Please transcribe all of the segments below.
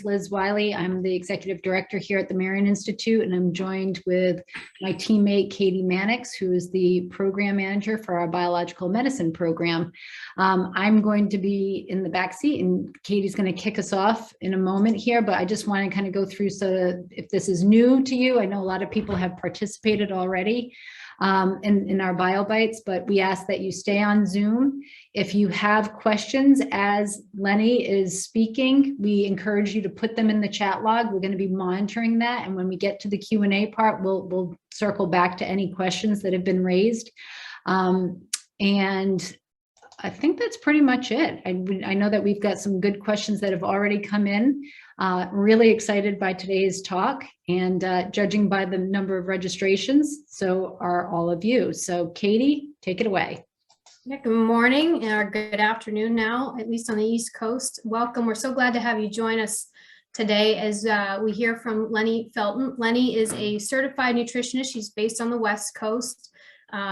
Liz Wiley. I'm the executive director here at the Marion Institute, and I'm joined with my teammate, Katie Mannix, who is the program manager for our biological medicine program. I'm going to be in the back seat, and Katie's going to kick us off in a moment here, but I just want to kind of go through, so if this is new to you, I know a lot of people have participated already in our bio bites, but we ask that you stay on Zoom. If you have questions as Leni is speaking, we encourage you to put them in the chat log. We're going to be monitoring that, and when we get to the Q&A part, we'll circle back to any questions that have been raised. And I think that's pretty much it. I know that we've got some good questions that have already come in. Really excited by today's talk, and judging by the number of registrations, so are all of you. So Katie, take it away. Yeah, good morning or good afternoon now, at least on the East Coast. Welcome. We're so glad to have you join us today as we hear from Leni Felton. Leni is a certified nutritionist. She's based on the West Coast.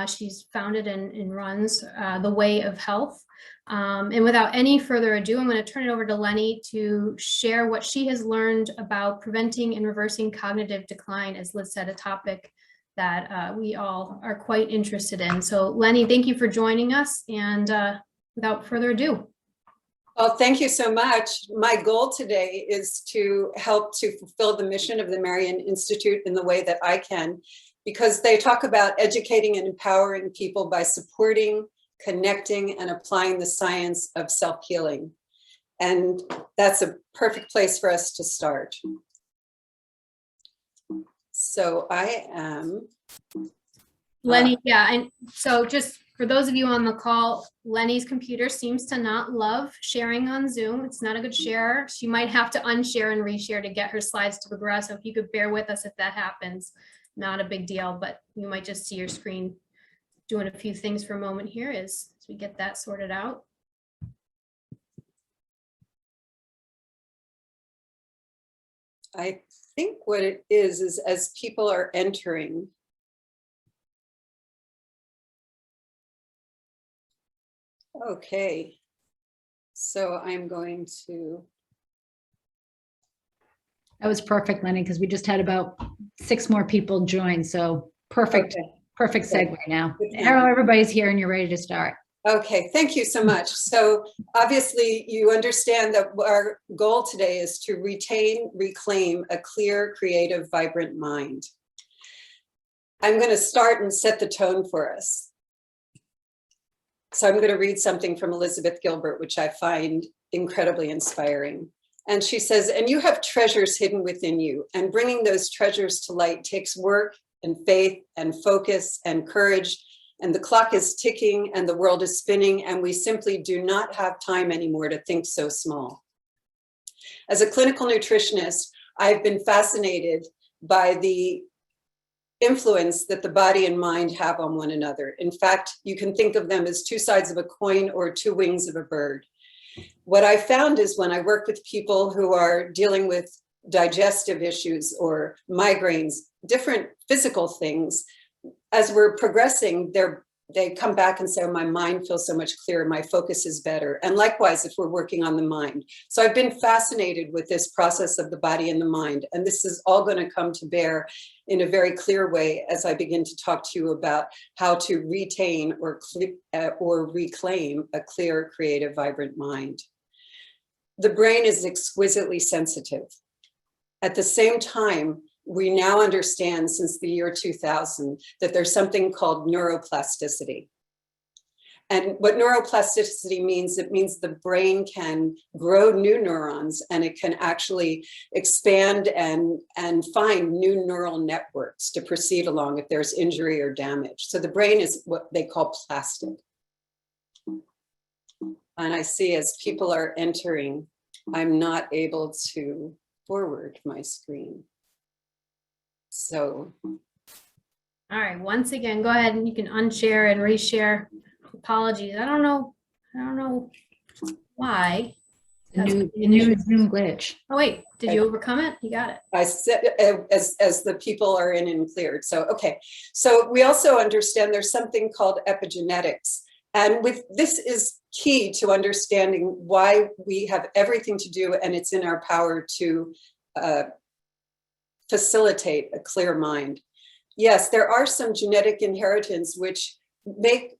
She's founded and runs The Way of Health. And without any further ado, I'm going to turn it over to Leni to share what she has learned about preventing and reversing cognitive decline, as Liz said, a topic that we all are quite interested in. So Leni, thank you for joining us, and without further ado. Well, thank you so much. My goal today is to help to fulfill the mission of the Marion Institute in the way that I can, because they talk about educating and empowering people by supporting, connecting, and applying the science of self-healing. And that's a perfect place for us to start. So I am Leni, yeah, and so just for those of you on the call, Leni's computer seems to not love sharing on Zoom. It's not a good share. She might have to unshare and reshare to get her slides to progress. So if you could bear with us if that happens, not a big deal, but you might just see your screen doing a few things for a moment here as we get that sorted out. I think what it is as people are entering, okay, so I'm going to. That was perfect, Leni, because we just had about 6 more people join, so perfect. Okay. Perfect segue now. Everybody's here and you're ready to start. Okay, thank you so much. So obviously you understand that our goal today is to reclaim a clear, creative, vibrant mind. I'm going to start and set the tone for us. So I'm going to read something from Elizabeth Gilbert, which I find incredibly inspiring. And she says, "And you have treasures hidden within you, and bringing those treasures to light takes work and faith and focus and courage, and the clock is ticking and the world is spinning, and we simply do not have time anymore to think so small." As a clinical nutritionist, I've been fascinated by the influence that the body and mind have on one another. In fact, you can think of them as 2 sides of a coin or 2 wings of a bird. What I found is when I work with people who are dealing with digestive issues or migraines, different physical things, as we're progressing, they come back and say, "Oh, my mind feels so much clearer, my focus is better." And likewise, if we're working on the mind. So I've been fascinated with this process of the body and the mind. And this is all going to come to bear in a very clear way as I begin to talk to you about how to retain or reclaim a clear, creative, vibrant mind. The brain is exquisitely sensitive. At the same time, we now understand since the year 2000 that there's something called neuroplasticity. And what neuroplasticity means, it means the brain can grow new neurons, and it can actually expand and find new neural networks to proceed along if there's injury or damage. So the brain is what they call plastic. And I see as people are entering, I'm not able to forward my screen. So. All right, once again, go ahead and you can unshare and reshare. Apologies. I don't know why. New Zoom glitch. Oh wait, did you overcome it? You got it. I said as the people are in and cleared. So okay. So we also understand there's something called epigenetics. And with this is key to understanding why we have everything to do, and it's in our power to facilitate a clear mind. Yes, there are some genetic inheritance which make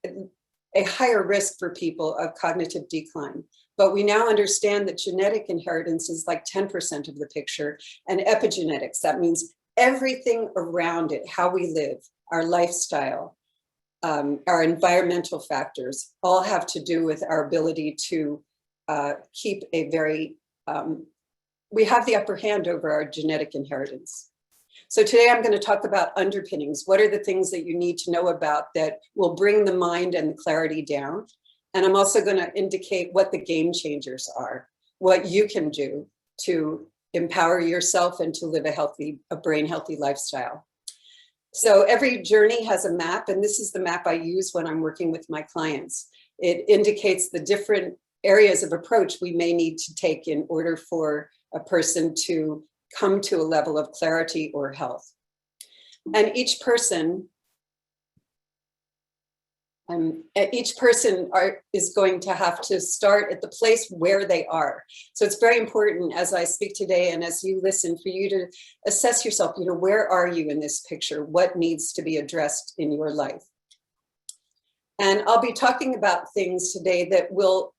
a higher risk for people of cognitive decline. But we now understand that genetic inheritance is like 10% of the picture, and epigenetics, that means everything around it, how we live, our lifestyle, our environmental factors, all have to do with our ability to keep a very, we have the upper hand over our genetic inheritance. So today I'm going to talk about underpinnings. What are the things that you need to know about that will bring the mind and the clarity down? And I'm also going to indicate what the game changers are, what you can do to empower yourself and to live a brain healthy lifestyle. So every journey has a map, and this is the map I use when I'm working with my clients. It indicates the different areas of approach we may need to take in order for a person to come to a level of clarity or health. And each person is going to have to start at the place where they are. So it's very important as I speak today and as you listen for you to assess yourself, where are you in this picture? What needs to be addressed in your life? And I'll be talking about things today that will,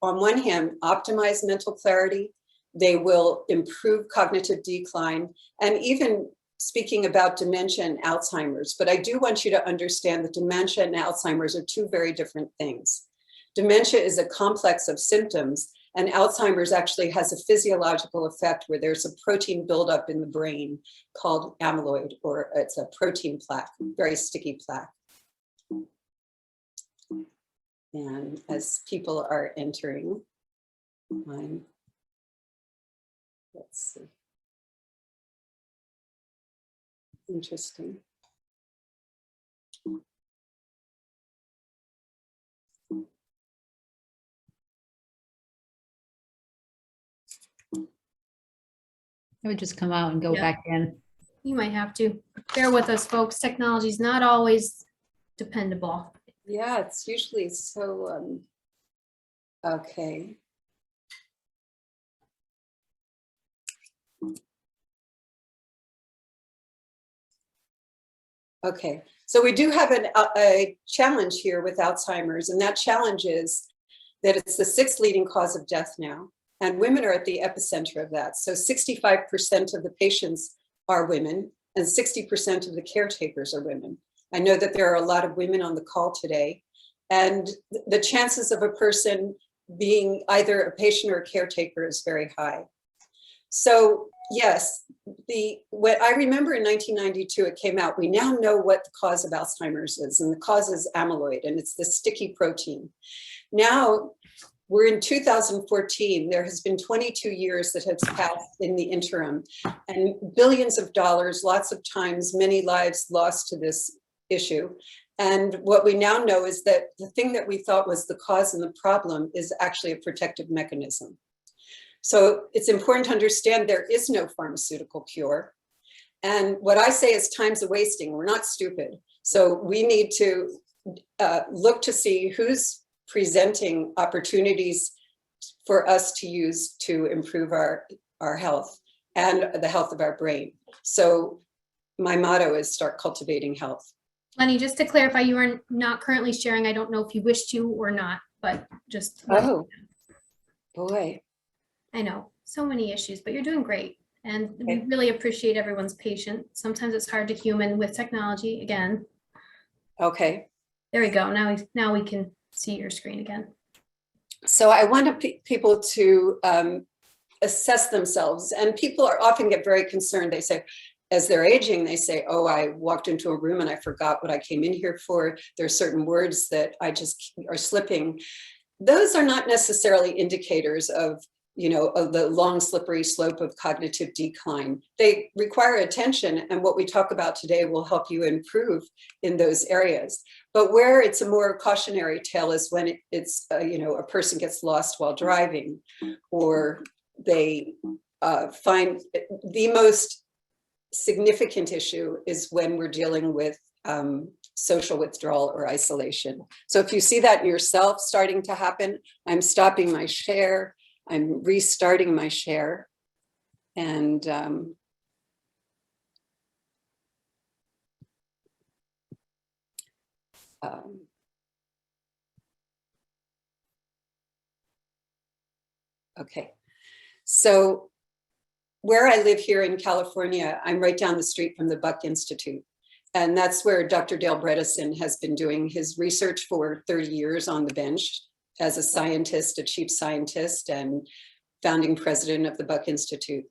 on one hand, optimize mental clarity. They will improve cognitive decline, and even speaking about dementia and Alzheimer's. But I do want you to understand that dementia and Alzheimer's are two very different things. Dementia is a complex of symptoms, and Alzheimer's actually has a physiological effect where there's a protein buildup in the brain called amyloid, or it's a protein plaque, very sticky plaque. And as people are entering, let's see. Interesting. I would just come out and go back in. You might have to. Bear with us, folks. Technology is not always dependable. Yeah, it's usually so, okay. Okay, so we do have a challenge here with Alzheimer's, and that challenge is that it's the 6th leading cause of death now, and women are at the epicenter of that. So 65% of the patients are women, and 60% of the caretakers are women. I know that there are a lot of women on the call today, and the chances of a person being either a patient or a caretaker is very high. So yes, what I remember in 1992, it came out, we now know what the cause of Alzheimer's is, and the cause is amyloid, and it's the sticky protein. Now we're in 2014, there has been 22 years that has passed in the interim, and billions of dollars, lots of times, many lives lost to this issue. And what we now know is that the thing that we thought was the cause and the problem is actually a protective mechanism. So it's important to understand there is no pharmaceutical cure. And what I say is time's a wasting. We're not stupid. So we need to look to see who's presenting opportunities for us to use to improve our health and the health of our brain. So my motto is start cultivating health. Leni, just to clarify, you are not currently sharing. I don't know if you wish to or not, but just. Oh, boy. I know, so many issues, but you're doing great. And we really appreciate everyone's patience. Sometimes it's hard to human with technology again. Okay. There we go. Now we can see your screen again. So I want people to assess themselves, and people often get very concerned. They say, as they're aging, they say, oh, I walked into a room and I forgot what I came in here for. There are certain words that I just are slipping. Those are not necessarily indicators of the long slippery slope of cognitive decline. They require attention, and what we talk about today will help you improve in those areas. But where it's a more cautionary tale is when it's a person gets lost while driving, or they find the most significant issue is when we're dealing with social withdrawal or isolation. So if you see that in yourself starting to happen, I'm stopping my share, I'm restarting my share, and okay. So where I live here in California, I'm right down the street from the Buck Institute. And that's where Dr. Dale Bredesen has been doing his research for 30 years on the bench as a scientist, a chief scientist, and founding president of the Buck Institute.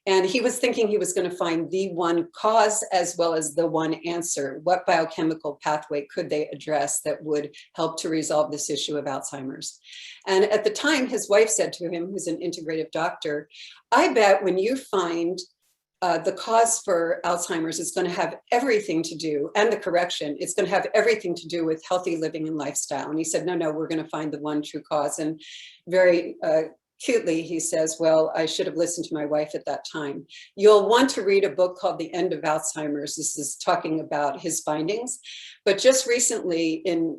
And he was thinking he was going to find the one cause as well as the one answer. What biochemical pathway could they address that would help to resolve this issue of Alzheimer's? And at the time, his wife said to him, who's an integrative doctor, I bet when you find the cause for Alzheimer's is going to have everything to do, and the correction, it's going to have everything to do with healthy living and lifestyle. And he said, no, we're going to find the one true cause. And very cutely, he says, well, I should have listened to my wife at that time. You'll want to read a book called The End of Alzheimer's. This is talking about his findings. But just recently, in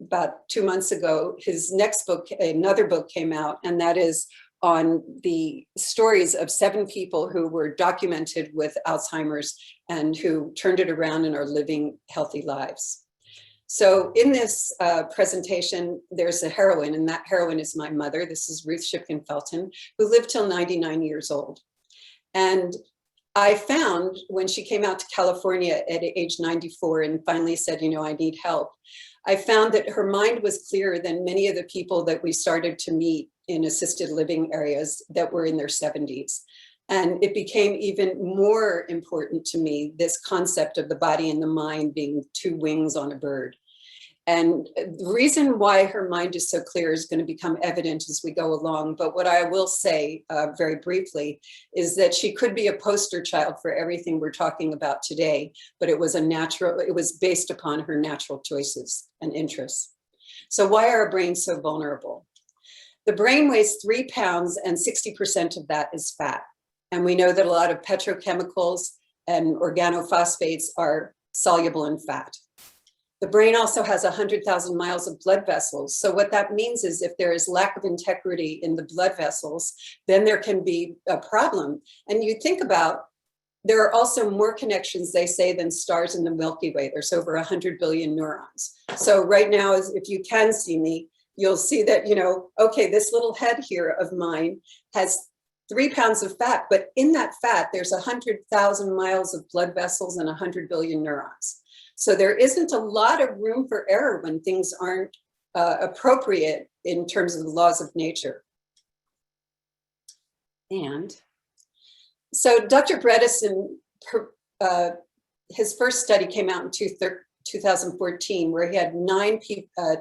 about 2 months ago, his next book, another book came out, and that is on the stories of 7 people who were documented with Alzheimer's and who turned it around and are living healthy lives. So in this presentation, there's a heroine, and that heroine is my mother. This is Ruth Shipkin Felton, who lived till 99 years old. And I found when she came out to California at age 94 and finally said, you know, I need help, I found that her mind was clearer than many of the people that we started to meet in assisted living areas that were in their 70s. And it became even more important to me, this concept of the body and the mind being 2 wings on a bird. And the reason why her mind is so clear is going to become evident as we go along. But what I will say very briefly is that she could be a poster child for everything we're talking about today, but it was based upon her natural choices and interests. So why are our brains so vulnerable? The brain weighs 3 pounds and 60% of that is fat. And we know that a lot of petrochemicals and organophosphates are soluble in fat. The brain also has 100,000 miles of blood vessels. So what that means is if there is lack of integrity in the blood vessels, then there can be a problem. And you think about, there are also more connections, they say, than stars in the Milky Way. There's over 100 billion neurons. So right now, if you can see me, you'll see that, you know, okay, this little head here of mine has 3 pounds of fat, but in that fat, there's 100,000 miles of blood vessels and 100 billion neurons. So there isn't a lot of room for error when things aren't appropriate in terms of the laws of nature. And so Dr. Bredesen, his first study came out in 2014, where he had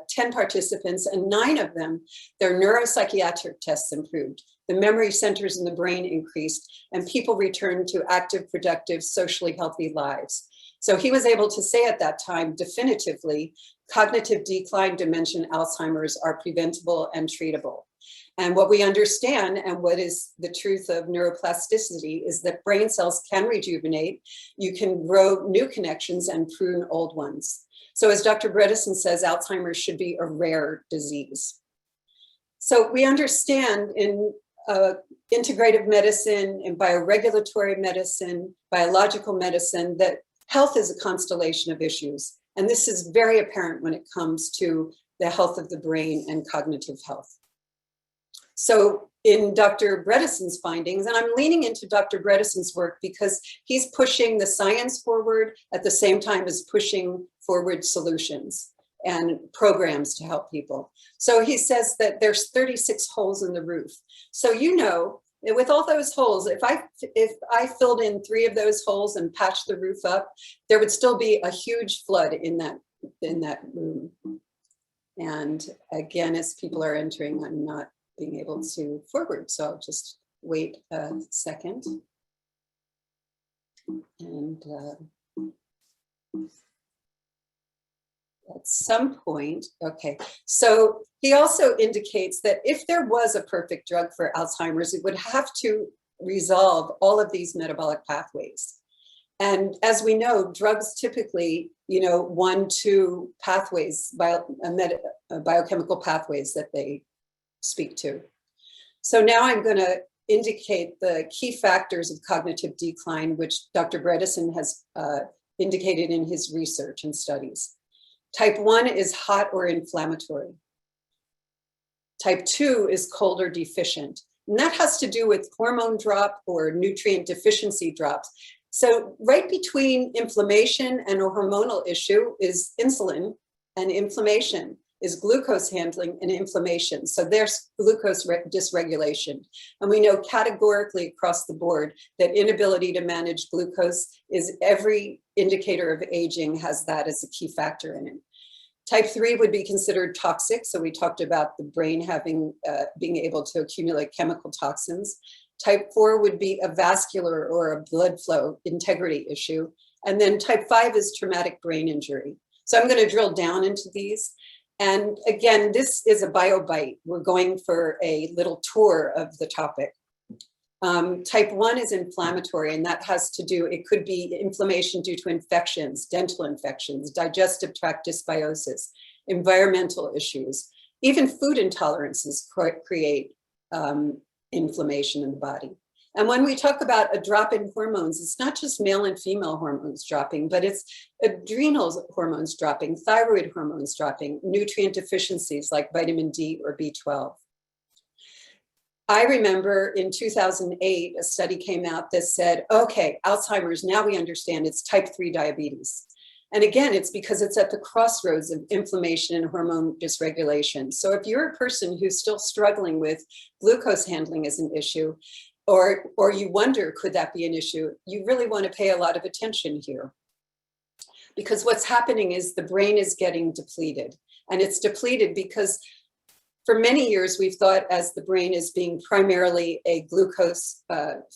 10 participants, and 9 of them, their neuropsychiatric tests improved. The memory centers in the brain increased, and people returned to active, productive, socially healthy lives. So he was able to say at that time, definitively, cognitive decline, dementia, Alzheimer's are preventable and treatable. And what we understand, and what is the truth of neuroplasticity, is that brain cells can rejuvenate. You can grow new connections and prune old ones. So as Dr. Bredesen says, Alzheimer's should be a rare disease. So we understand in integrative medicine and bioregulatory medicine, biological medicine, that health is a constellation of issues. And this is very apparent when it comes to the health of the brain and cognitive health. So in Dr. Bredesen's findings, and I'm leaning into Dr. Bredesen's work because he's pushing the science forward at the same time as pushing forward solutions and programs to help people. So he says that there's 36 holes in the roof. So you know, with all those holes, if I filled in 3 of those holes and patched the roof up, there would still be a huge flood in that room. And again, as people are entering, I'm not being able to forward, so I'll just wait a second. And at some point, okay. So he also indicates that if there was a perfect drug for Alzheimer's, it would have to resolve all of these metabolic pathways. And as we know, drugs typically, 1-2 pathways, biochemical pathways that they speak to. So now I'm going to indicate the key factors of cognitive decline, which Dr. Bredesen has indicated in his research and studies. Type 1 is hot or inflammatory. Type 2 is cold or deficient. And that has to do with hormone drop or nutrient deficiency drops. So right between inflammation and a hormonal issue is insulin, and inflammation is glucose handling and inflammation. So there's glucose dysregulation. And we know categorically across the board that inability to manage glucose is every indicator of aging has that as a key factor in it. Type 3 would be considered toxic. So we talked about the brain having, being able to accumulate chemical toxins. Type 4 would be a vascular or a blood flow integrity issue. And then type 5 is traumatic brain injury. So I'm going to drill down into these. And again, this is a bio bite. We're going for a little tour of the topic. Type 1 is inflammatory, and that has to do, it could be inflammation due to infections, dental infections, digestive tract dysbiosis, environmental issues, even food intolerances create inflammation in the body. And when we talk about a drop in hormones, it's not just male and female hormones dropping, but it's adrenal hormones dropping, thyroid hormones dropping, nutrient deficiencies like vitamin D or B12. I remember in 2008, a study came out that said, okay, Alzheimer's, now we understand it's type 3 diabetes. And again, it's because it's at the crossroads of inflammation and hormone dysregulation. So if you're a person who's still struggling with glucose handling as an issue, or you wonder, could that be an issue? You really want to pay a lot of attention here. Because what's happening is the brain is getting depleted. And it's depleted because for many years, we've thought as the brain as being primarily a glucose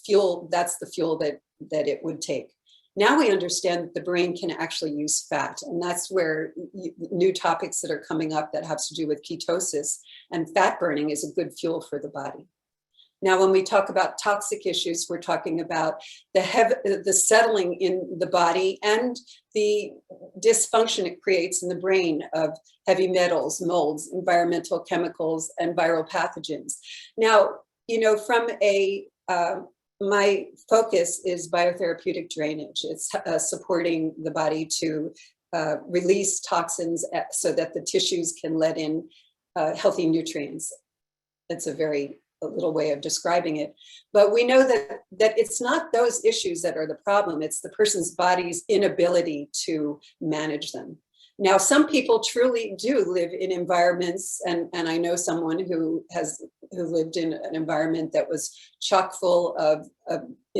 fuel, that's the fuel that it would take. Now we understand that the brain can actually use fat. And that's where new topics that are coming up that have to do with ketosis, and fat burning is a good fuel for the body. Now, when we talk about toxic issues, we're talking about the settling in the body and the dysfunction it creates in the brain of heavy metals, molds, environmental chemicals, and viral pathogens. Now, from my focus is biotherapeutic drainage. It's supporting the body to release toxins so that the tissues can let in healthy nutrients. It's a little way of describing it. But we know that it's not those issues that are the problem. It's the person's body's inability to manage them. Now, some people truly do live in environments, and I know someone who lived in an environment that was chock full of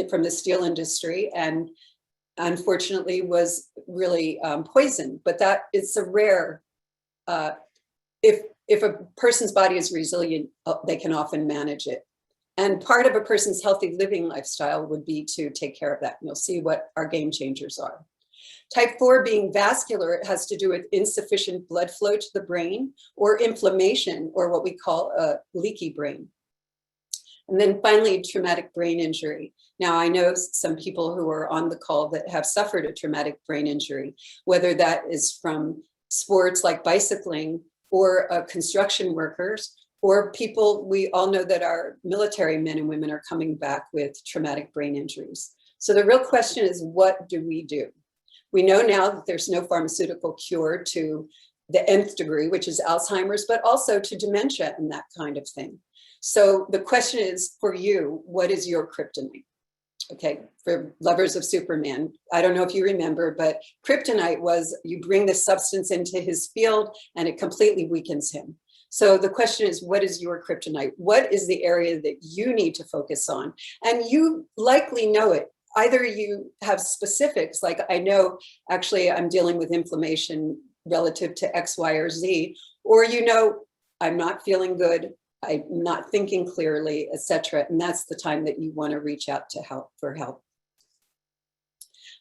from the steel industry, and unfortunately was really poisoned. But that is a rare, if a person's body is resilient, they can often manage it. And part of a person's healthy living lifestyle would be to take care of that. And you'll see what our game changers are. Type 4 being vascular, it has to do with insufficient blood flow to the brain, or inflammation, or what we call a leaky brain. And then finally, traumatic brain injury. Now, I know some people who are on the call that have suffered a traumatic brain injury, whether that is from sports like bicycling, or construction workers, or people, we all know that our military men and women are coming back with traumatic brain injuries. So the real question is, what do we do? We know now that there's no pharmaceutical cure to the nth degree, which is Alzheimer's, but also to dementia and that kind of thing. So the question is, for you, what is your kryptonite? Okay, for lovers of Superman, I don't know if you remember, but kryptonite was you bring the substance into his field and it completely weakens him. So the question is, what is your kryptonite? What is the area that you need to focus on? And you likely know it. Either you have specifics, like I know, actually, I'm dealing with inflammation relative to X, Y, or Z, or I'm not feeling good, I'm not thinking clearly, etc. And that's the time that you want to reach out for help.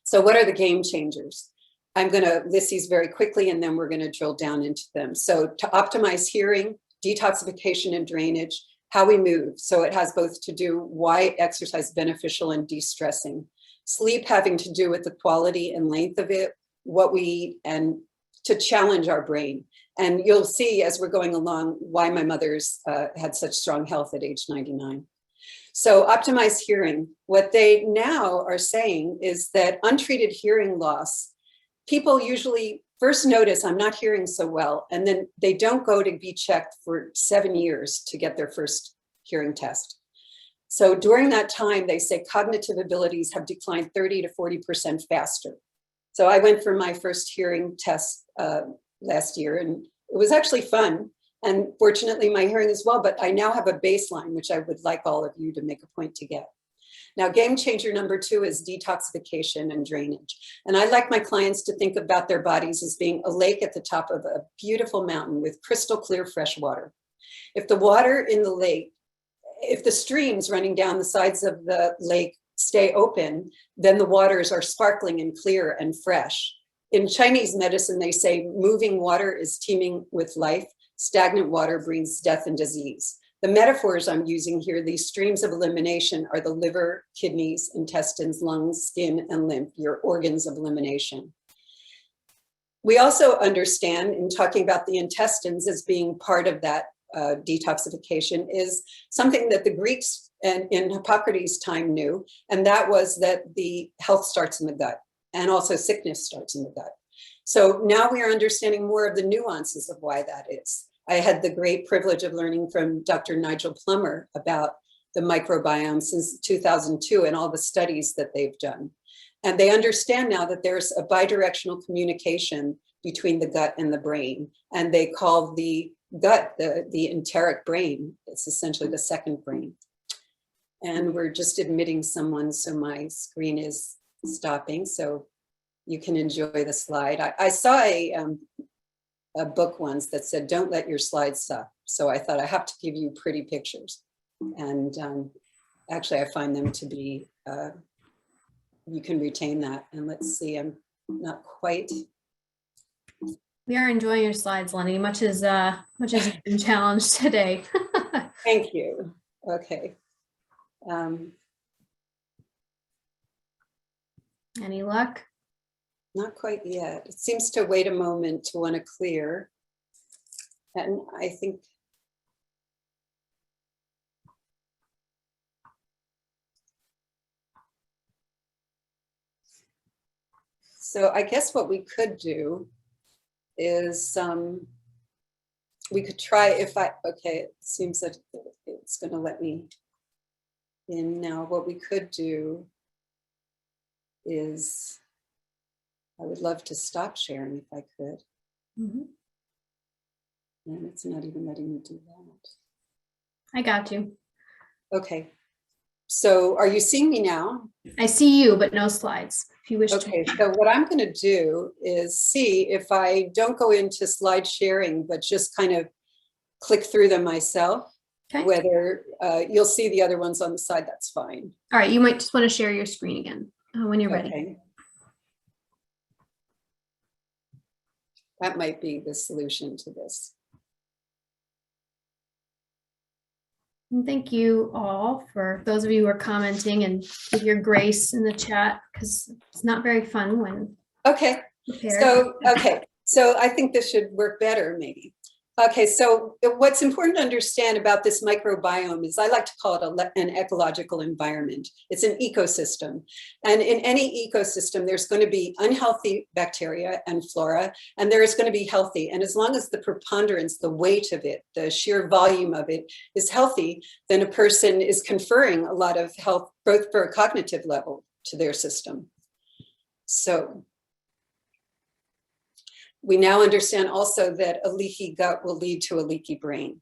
So what are the game changers? I'm going to list these very quickly, and then we're going to drill down into them. So to optimize hearing, detoxification and drainage, how we move. So it has both to do why exercise is beneficial and de-stressing. Sleep having to do with the quality and length of it, what we eat, and to challenge our brain. And you'll see as we're going along why my mother's had such strong health at age 99. So optimized hearing, what they now are saying is that untreated hearing loss, people usually first notice I'm not hearing so well, and then they don't go to be checked for 7 years to get their first hearing test. So during that time, they say cognitive abilities have declined 30 to 40% faster. So I went for my first hearing test last year, and it was actually fun. And fortunately, my hearing is well, but I now have a baseline, which I would like all of you to make a point to get. Now, game changer number 2 is detoxification and drainage. And I like my clients to think about their bodies as being a lake at the top of a beautiful mountain with crystal clear fresh water. If the water in the lake, if the streams running down the sides of the lake stay open, then the waters are sparkling and clear and fresh. In Chinese medicine, they say moving water is teeming with life. Stagnant water brings death and disease. The metaphors I'm using here, these streams of elimination, are the liver, kidneys, intestines, lungs, skin, and lymph, your organs of elimination. We also understand, in talking about the intestines as being part of that detoxification, is something that the Greeks and in Hippocrates' time knew, and that was that the health starts in the gut, and also sickness starts in the gut. So now we are understanding more of the nuances of why that is. I had the great privilege of learning from Dr. Nigel Plummer about the microbiome since 2002 and all the studies that they've done. And they understand now that there's a bidirectional communication between the gut and the brain. And they call the gut the enteric brain. It's essentially the second brain. And we're just admitting someone, so my screen is stopping, so you can enjoy the slide. I saw a book once that said, don't let your slides suck. So I thought I have to give you pretty pictures. And actually I find them to be, you can retain that. And let's see, I'm not quite. We are enjoying your slides, Leni, much as you've been challenged today. Thank you. Okay. Any luck? Not quite yet. It seems to wait a moment to want to clear. And I think so. I guess what we could do is we could try okay, it seems that it's going to let me in now. What we could do is, I would love to stop sharing if I could. Mm-hmm. And it's not even letting me do that. I got you. Okay. So are you seeing me now? I see you, but no slides. If you wish Okay, to. so what I'm going to do is see if I don't go into slide sharing, but just kind of click through them myself. Okay. Whether you'll see the other ones on the side, that's fine. All right, you might just want to share your screen again when you're ready. Okay. That might be the solution to this. And thank you all for those of you who are commenting and with your grace in the chat, because it's not very fun when Okay. prepared. So I think this should work better maybe. Okay, so what's important to understand about this microbiome is I like to call it an ecological environment. It's an ecosystem. And in any ecosystem, there's going to be unhealthy bacteria and flora, and there is going to be healthy. And as long as the preponderance, the weight of it, the sheer volume of it is healthy, then a person is conferring a lot of health, both for a cognitive level to their system. So we now understand also that a leaky gut will lead to a leaky brain.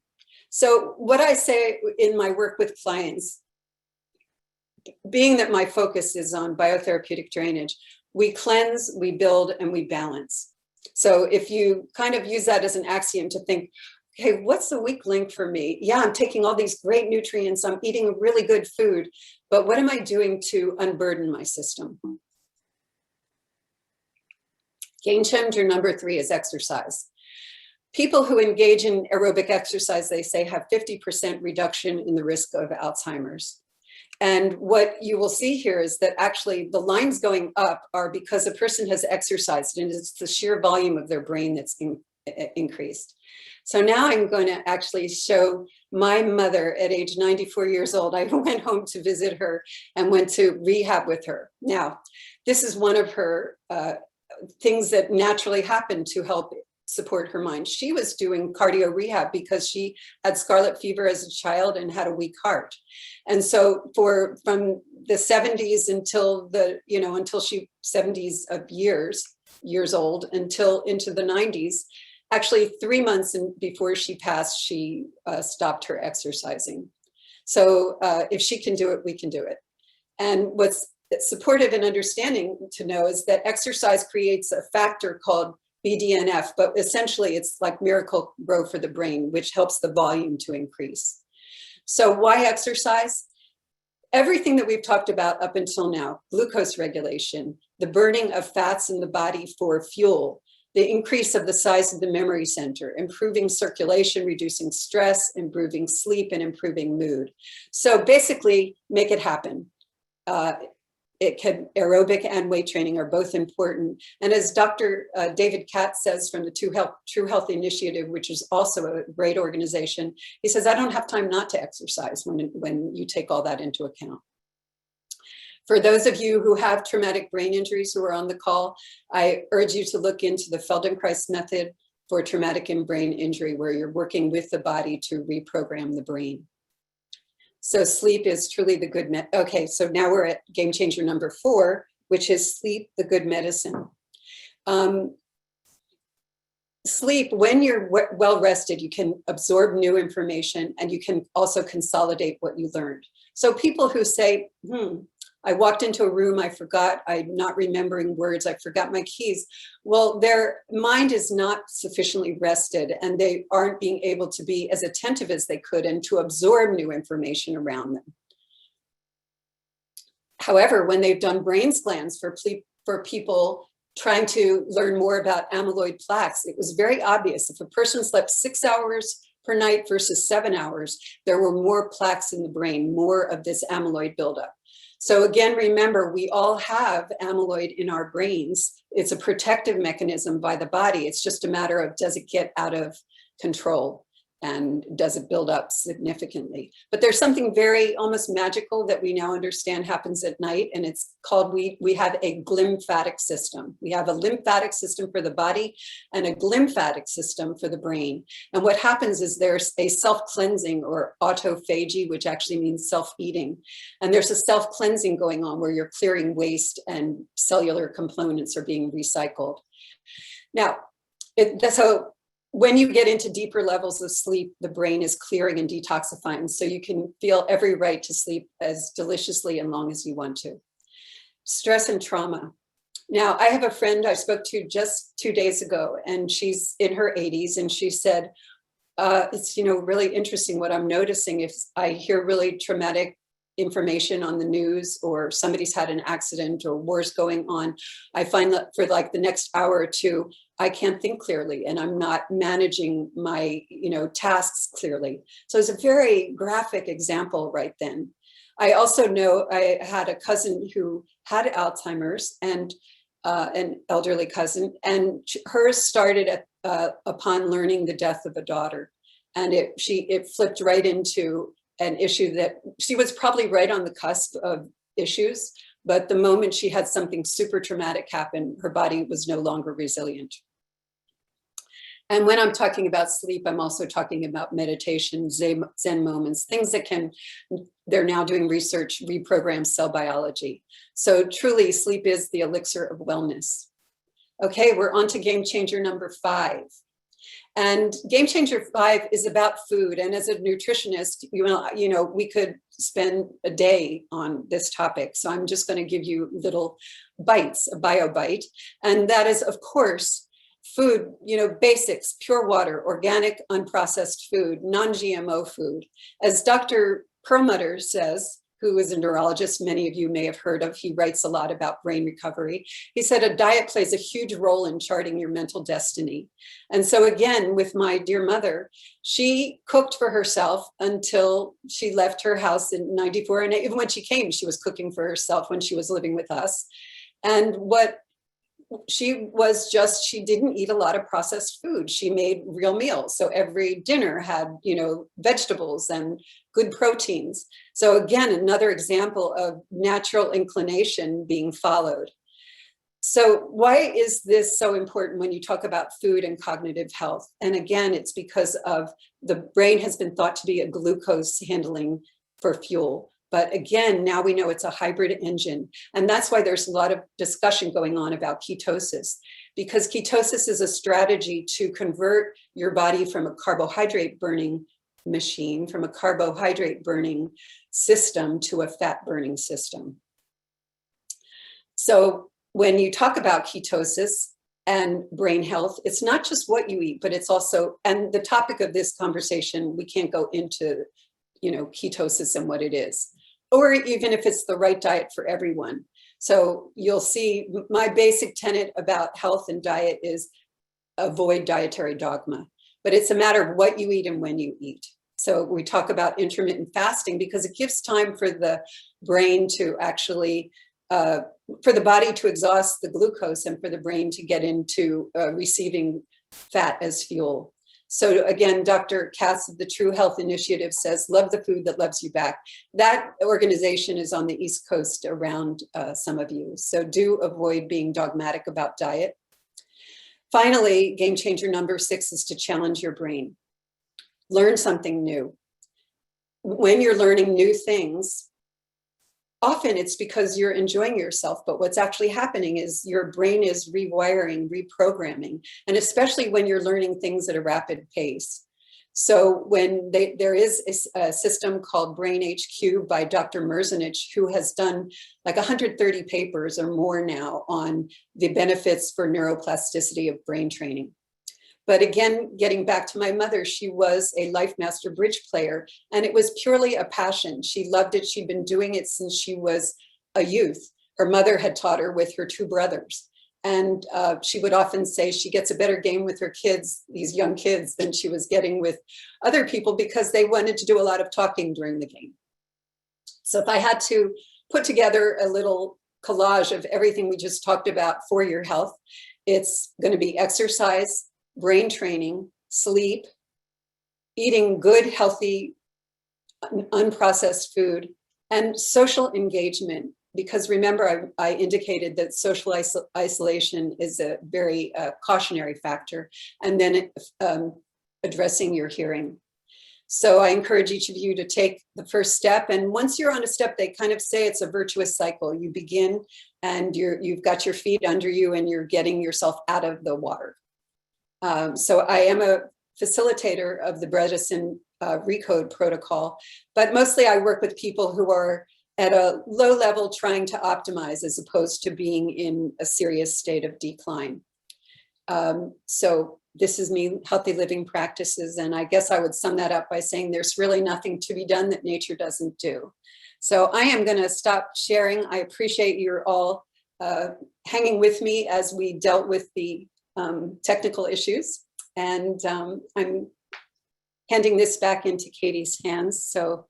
So what I say in my work with clients, being that my focus is on biotherapeutic drainage, we cleanse, we build, and we balance. So if you kind of use that as an axiom to think, okay, what's the weak link for me? Yeah, I'm taking all these great nutrients, I'm eating really good food, but what am I doing to unburden my system? Game changer number 3 is exercise. People who engage in aerobic exercise, they say, have 50% reduction in the risk of Alzheimer's. And what you will see here is that actually the lines going up are because a person has exercised, and it's the sheer volume of their brain that's increased. So now I'm going to actually show my mother at age 94 years old. I went home to visit her and went to rehab with her. Now, this is one of her things that naturally happened to help support her mind. She was doing cardio rehab because she had scarlet fever as a child and had a weak heart. And so from the 70s until until she 70s of years old, until into the 90s, actually 3 months before she passed, she stopped her exercising. So if she can do it, we can do it. And what's supportive and understanding to know is that exercise creates a factor called BDNF, but essentially it's like miracle grow for the brain, which helps the volume to increase. So why exercise? Everything that we've talked about up until now, glucose regulation, the burning of fats in the body for fuel, the increase of the size of the memory center, improving circulation, reducing stress, improving sleep, and improving mood. So basically, make it happen. Aerobic and weight training are both important. And as Dr. David Katz says from the True Health Initiative, which is also a great organization, he says, I don't have time not to exercise when you take all that into account. For those of you who have traumatic brain injuries who are on the call, I urge you to look into the Feldenkrais method for traumatic brain injury, where you're working with the body to reprogram the brain. So sleep is truly the good okay, so now we're at game changer number 4, which is sleep, the good medicine. Sleep, when you're well rested, you can absorb new information and you can also consolidate what you learned. So people who say, I walked into a room, I'm not remembering words, I forgot my keys. Well, their mind is not sufficiently rested and they aren't being able to be as attentive as they could and to absorb new information around them. However, when they've done brain scans for people trying to learn more about amyloid plaques, it was very obvious. If a person slept 6 hours per night versus 7 hours, there were more plaques in the brain, more of this amyloid buildup. So again, remember, we all have amyloid in our brains. It's a protective mechanism by the body. It's just a matter of, does it get out of control and does it build up significantly? But there's something very almost magical that we now understand happens at night, and it's called, we have a glymphatic system. We have a lymphatic system for the body and a glymphatic system for the brain. And what happens is there's a self-cleansing or autophagy, which actually means self-eating. And there's a self-cleansing going on where you're clearing waste and cellular components are being recycled. Now, so when you get into deeper levels of sleep, the brain is clearing and detoxifying. So you can feel every right to sleep as deliciously and long as you want to. Stress and trauma. Now, I have a friend I spoke to just 2 days ago, and she's in her 80s, and she said, it's really interesting what I'm noticing. If I hear really traumatic information on the news or somebody's had an accident or war's going on, I find that for like the next hour or two, I can't think clearly and I'm not managing my tasks clearly. So it's a very graphic example right then. I also know I had a cousin who had Alzheimer's, and an elderly cousin, and hers started upon learning the death of a daughter, and it flipped right into an issue that she was probably right on the cusp of issues, but the moment she had something super traumatic happen, her body was no longer resilient. And when I'm talking about sleep, I'm also talking about meditation, Zen moments, things that they're now doing research, reprogram cell biology. So truly, sleep is the elixir of wellness. Okay, we're on to game changer number 5. And game changer 5 is about food. And as a nutritionist, we could spend a day on this topic. So I'm just going to give you little bites, a bio bite. And that is, of course, food, basics, pure water, organic, unprocessed food, non-GMO food. As Dr. Perlmutter says, who is a neurologist many of you may have heard of. He writes a lot about brain recovery. He said a diet plays a huge role in charting your mental destiny. And so again, with my dear mother, she cooked for herself until she left her house in 94. And even when she came, she was cooking for herself when she was living with us. And what she didn't eat a lot of processed food. She made real meals. So every dinner had, vegetables and good proteins. So again, another example of natural inclination being followed. So why is this so important when you talk about food and cognitive health? And again, it's because of the brain has been thought to be a glucose handling for fuel. But again, now we know it's a hybrid engine. And that's why there's a lot of discussion going on about ketosis, because ketosis is a strategy to convert your body from a carbohydrate burning machine, from a carbohydrate burning system to a fat burning system. So when you talk about ketosis and brain health, it's not just what you eat, but it's also, and the topic of this conversation, we can't go into, ketosis and what it is, or even if it's the right diet for everyone. So you'll see my basic tenet about health and diet is avoid dietary dogma, but it's a matter of what you eat and when you eat. So we talk about intermittent fasting because it gives time for the brain to actually, for the body to exhaust the glucose and for the brain to get into receiving fat as fuel. So again, Dr. Cass of the True Health Initiative says, love the food that loves you back. That organization is on the East Coast around some of you. So do avoid being dogmatic about diet. Finally, game changer number 6 is to challenge your brain. Learn something new. When you're learning new things, often it's because you're enjoying yourself, but what's actually happening is your brain is rewiring, reprogramming, and especially when you're learning things at a rapid pace. So when there is a system called Brain HQ by Dr. Merzenich, who has done like 130 papers or more now on the benefits for neuroplasticity of brain training. But again, getting back to my mother, she was a Life Master bridge player, and it was purely a passion. She loved it. She'd been doing it since she was a youth. Her mother had taught her with her 2 brothers. And she would often say she gets a better game with her kids, these young kids, than she was getting with other people because they wanted to do a lot of talking during the game. So if I had to put together a little collage of everything we just talked about for your health, it's going to be exercise, brain training, sleep, eating good, healthy, unprocessed food, and social engagement. Because remember, I indicated that social isolation is a very cautionary factor, and then addressing your hearing. So I encourage each of you to take the first step. And once you're on a step, they kind of say it's a virtuous cycle. You begin and you've got your feet under you and you're getting yourself out of the water. So I am a facilitator of the Bredesen Recode protocol, but mostly I work with people who are at a low level trying to optimize as opposed to being in a serious state of decline. So this is me, healthy living practices. And I guess I would sum that up by saying there's really nothing to be done that nature doesn't do. So I am going to stop sharing. I appreciate you're all hanging with me as we dealt with the technical issues. And I'm handing this back into Katie's hands. So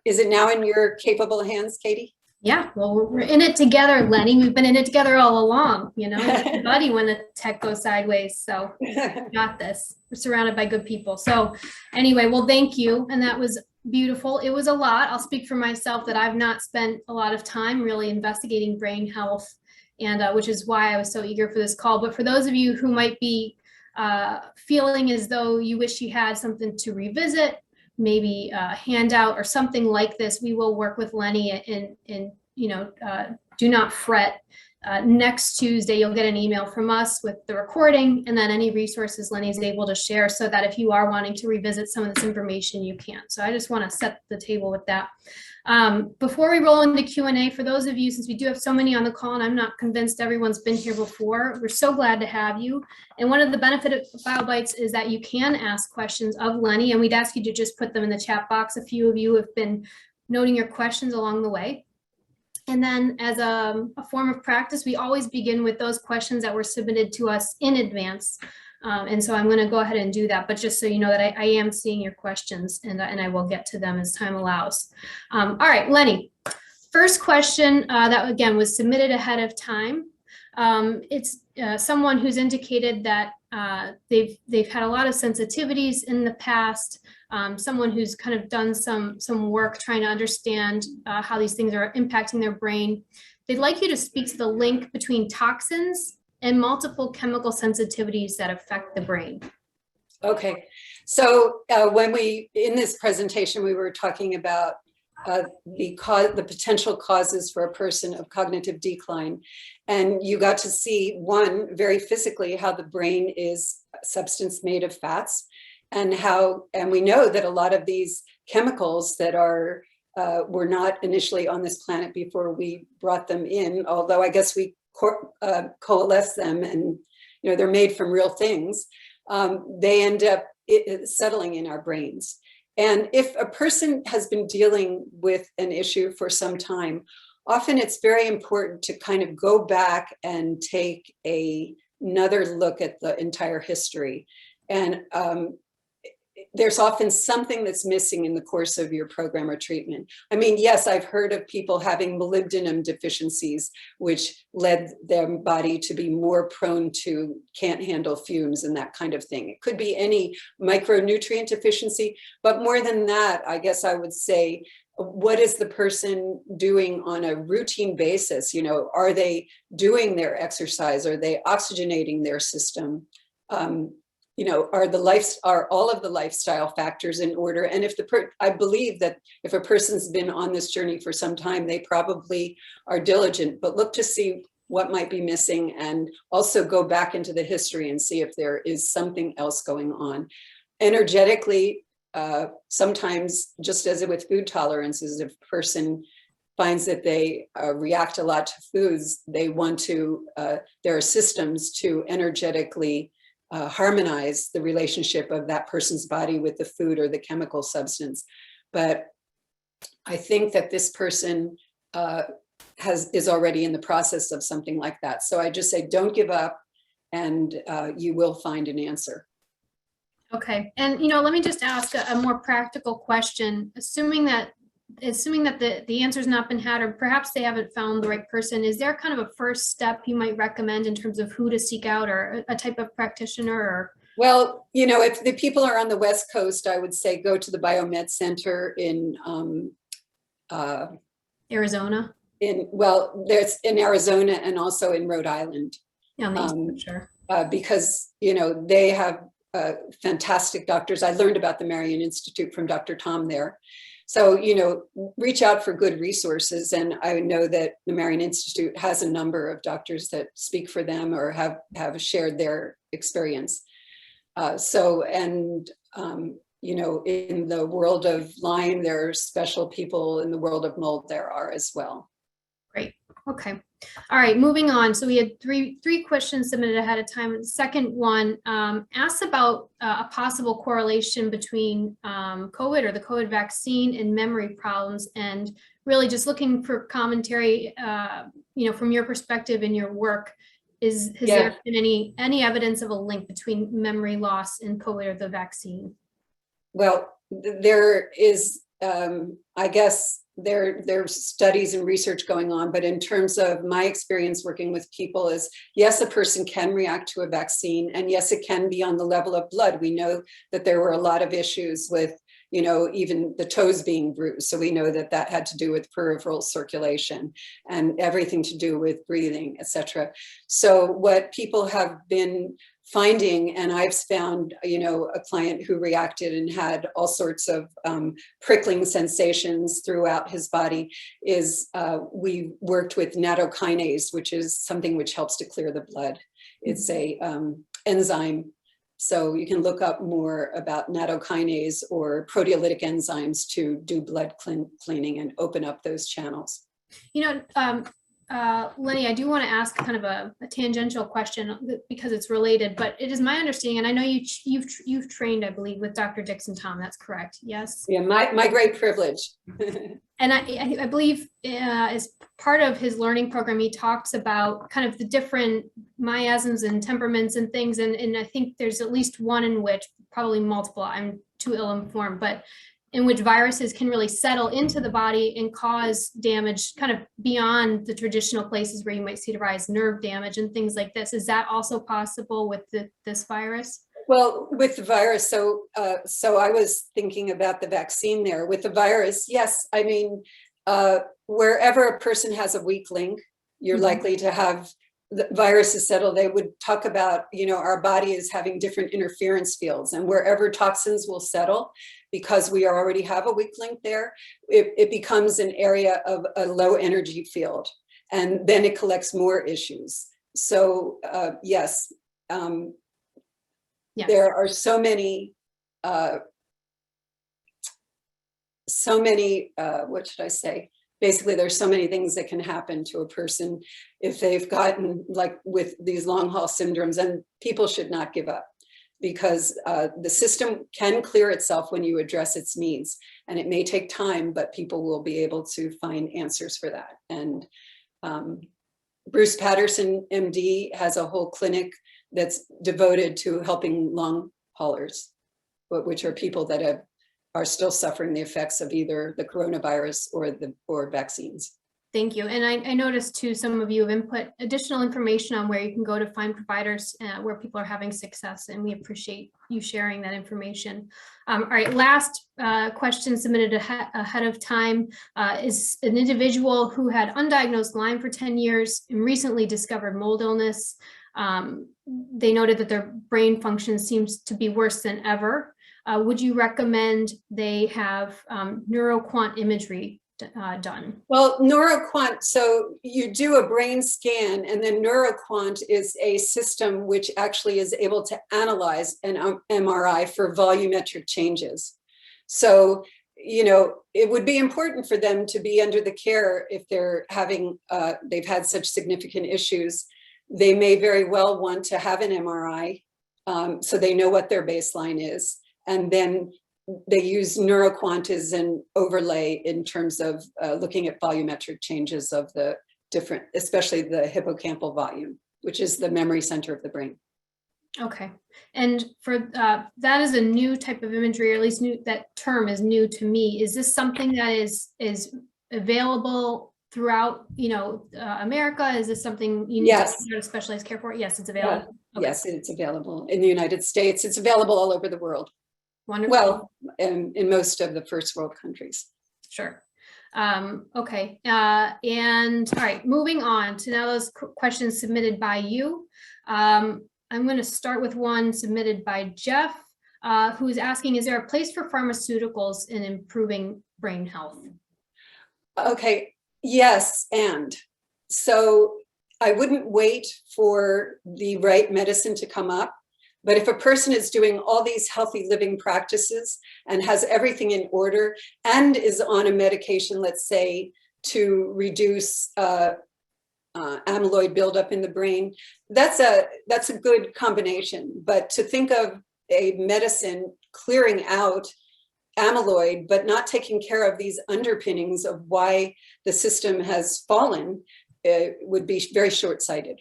is it now in your capable hands, Katie? Yeah, well, we're in it together, Leni. We've been in it together all along, buddy, when the tech goes sideways. So we got this. We're surrounded by good people. So anyway, well, thank you. And that was beautiful. It was a lot. I'll speak for myself that I've not spent a lot of time really investigating brain health, and which is why I was so eager for this call. But for those of you who might be feeling as though you wish you had something to revisit, maybe a handout or something like this, we will work with Leni and do not fret. Next Tuesday, you'll get an email from us with the recording and then any resources Leni is able to share so that if you are wanting to revisit some of this information, you can. So I just want to set the table with that. Before we roll into Q&A, for those of you, since we do have so many on the call and I'm not convinced everyone's been here before, we're so glad to have you. And one of the benefits of BioBites is that you can ask questions of Leni, and we'd ask you to just put them in the chat box. A few of you have been noting your questions along the way. And then as a form of practice, we always begin with those questions that were submitted to us in advance. And so I'm going to go ahead and do that, but just so you know that I am seeing your questions, and I will get to them as time allows. All right, Leni, first question that again was submitted ahead of time. It's someone who's indicated that they've had a lot of sensitivities in the past. Someone who's kind of done some work trying to understand how these things are impacting their brain. They'd like you to speak to the link between toxins and multiple chemical sensitivities that affect the brain. Okay, so when in this presentation, we were talking about the potential causes for a person of cognitive decline. And you got to see, one, very physically, how the brain is a substance made of fats, and we know that a lot of these chemicals that were not initially on this planet before we brought them in, although I guess we coalesce them, and they're made from real things, they end up settling in our brains. And if a person has been dealing with an issue for some time, often it's very important to kind of go back and take another look at the entire history. And there's often something that's missing in the course of your program or treatment. I mean, yes, I've heard of people having molybdenum deficiencies, which led their body to be more prone to can't handle fumes and that kind of thing. It could be any micronutrient deficiency, but more than that, I guess I would say, what is the person doing on a routine basis? Are they doing their exercise? Are they oxygenating their system? Are all of the lifestyle factors in order? And I believe that if a person's been on this journey for some time, they probably are diligent, but look to see what might be missing, and also go back into the history and see if there is something else going on. Energetically, sometimes, just as with food tolerances, if a person finds that they react a lot to foods, they want to, there are systems to energetically harmonize the relationship of that person's body with the food or the chemical substance. But I think that this person is already in the process of something like that. So I just say, don't give up, and you will find an answer. Okay, and let me just ask a more practical question. Assuming that the answer's not been had, or perhaps they haven't found the right person, is there kind of a first step you might recommend in terms of who to seek out, or a type of practitioner? Or well, if the people are on the West Coast, I would say go to the Biomed Center in Arizona. There's in Arizona and also in Rhode Island. Yeah, sure. Because they have fantastic doctors. I learned about the Marion Institute from Dr. Tom there. So, reach out for good resources. And I know that the Marion Institute has a number of doctors that speak for them or have shared their experience. In the world of Lyme, there are special people. In the world of mold, there are as well. Great. Okay. All right, moving on. So we had three questions submitted ahead of time. The second one asks about a possible correlation between COVID or the COVID vaccine and memory problems, and really just looking for commentary, from your perspective in your work. Has there been any evidence of a link between memory loss and COVID or the vaccine? Well, there is, I guess, there's studies and research going on, but in terms of my experience working with people is, yes, a person can react to a vaccine, and yes, it can be on the level of blood. We know that there were a lot of issues with, even the toes being bruised. So we know that had to do with peripheral circulation and everything to do with breathing, etc. So what people have been finding, and I've found, a client who reacted and had all sorts of prickling sensations throughout his body, is we worked with nattokinase, which is something which helps to clear the blood. It's a enzyme. So you can look up more about nattokinase or proteolytic enzymes to do blood cleaning and open up those channels. Leni, I do want to ask kind of a tangential question because it's related, but it is my understanding, and I know you've trained, I believe, with Dr. Dixon Tom. That's correct. Yes. Yeah, my great privilege. And I believe as part of his learning program, he talks about kind of the different miasms and temperaments and things. And I think there's at least one in which, probably multiple, I'm too ill-informed, but in which viruses can really settle into the body and cause damage kind of beyond the traditional places where you might see the rise, nerve damage and things like this. Is that also possible with this virus? Well, with the virus, so I was thinking about the vaccine there. With the virus, yes, I mean, wherever a person has a weak link, you're likely to have the viruses settle. They would talk about, our body is having different interference fields, and wherever toxins will settle, because we already have a weak link there, it becomes an area of a low energy field, and then it collects more issues. So yes. Yes. There are so many, what should I say? Basically, there's so many things that can happen to a person if they've gotten, like with these long haul syndromes, and people should not give up, because the system can clear itself when you address its needs. And it may take time, but people will be able to find answers for that. And Bruce Patterson, MD, has a whole clinic that's devoted to helping long haulers, which are people that are still suffering the effects of either the coronavirus or vaccines. Thank you. And I noticed too, some of you have input additional information on where you can go to find providers where people are having success, and we appreciate you sharing that information. All right, last question submitted ahead of time is an individual who had undiagnosed Lyme for 10 years and recently discovered mold illness. They noted that their brain function seems to be worse than ever. Would you recommend they have neuroquant imagery done? Well, neuroquant, so you do a brain scan, and then neuroquant is a system which actually is able to analyze an MRI for volumetric changes. So, it would be important for them to be under the care if they're having, they've had such significant issues. They may very well want to have an MRI so they know what their baseline is. And then they use neuroquant as an overlay in terms of looking at volumetric changes of the different, especially the hippocampal volume, which is the memory center of the brain. Okay. And for that is a new type of imagery, or at least that term is new to me. Is this something that is available throughout, America? Is this something you need to go to specialized care for? Yes, it's available. Yeah. Okay. Yes, it's available in the United States. It's available all over the world. Wonderful. Well, in most of the first world countries. Sure. Okay. And all right, moving on to now those questions submitted by you. I'm going to start with one submitted by Jeff, who's asking, is there a place for pharmaceuticals in improving brain health? Okay. Yes, and so I wouldn't wait for the right medicine to come up, but if a person is doing all these healthy living practices and has everything in order and is on a medication, let's say, to reduce amyloid buildup in the brain, that's a good combination. But to think of a medicine clearing out amyloid, but not taking care of these underpinnings of why the system has fallen, would be very short-sighted.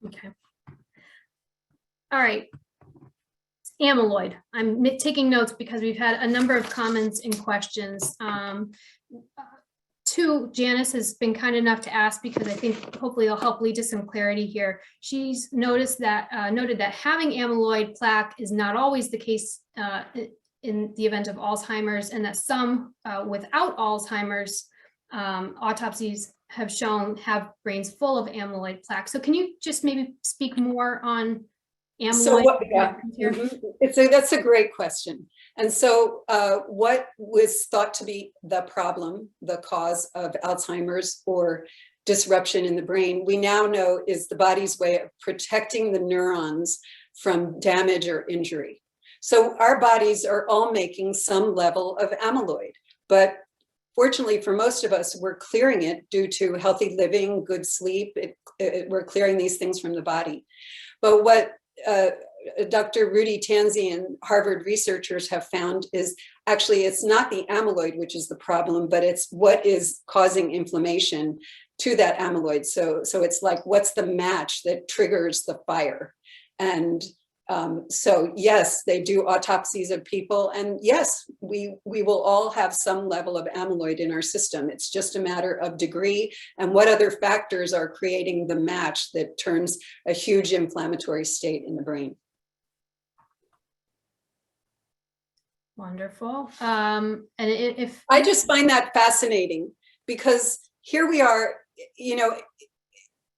Okay. All right. Amyloid. I'm taking notes because we've had a number of comments and questions. Janice has been kind enough to ask, because I think hopefully it'll help lead to some clarity here. She's noted that having amyloid plaque is not always the case in the event of Alzheimer's, and that some without Alzheimer's autopsies have brains full of amyloid plaque. So can you just maybe speak more on amyloid? That's a great question. And so what was thought to be the problem, the cause of Alzheimer's or disruption in the brain, we now know is the body's way of protecting the neurons from damage or injury. So our bodies are all making some level of amyloid, but fortunately for most of us, we're clearing it due to healthy living, good sleep. We're clearing these things from the body. But what Dr. Rudy Tanzi and Harvard researchers have found is actually it's not the amyloid which is the problem, but it's what is causing inflammation to that amyloid. So it's like, what's the match that triggers the fire? And so yes, they do autopsies of people, and yes, we will all have some level of amyloid in our system. It's just a matter of degree and what other factors are creating the match that turns a huge inflammatory state in the brain. Wonderful. And if I just find that fascinating, because here we are, you know,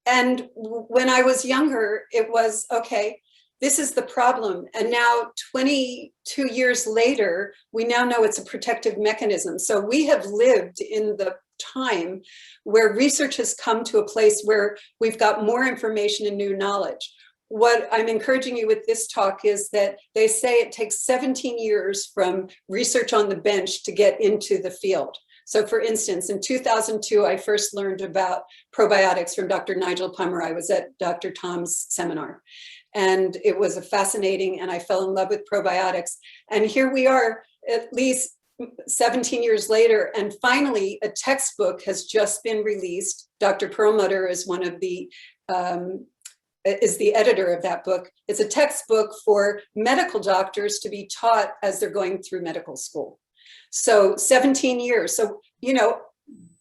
and when I was younger, it was, okay, this is the problem. And now 22 years later, we now know it's a protective mechanism. So we have lived in the time where research has come to a place where we've got more information and new knowledge. What I'm encouraging you with this talk is that they say it takes 17 years from research on the bench to get into the field. So for instance, in 2002, I first learned about probiotics from Dr. Nigel Plummer. I was at Dr. Tom's seminar, and it was a fascinating, and I fell in love with probiotics. And here we are at least 17 years later, and finally a textbook has just been released. Dr. Perlmutter is one of the is the editor of that book. It's a textbook for medical doctors to be taught as they're going through medical school. So 17 years. So, you know,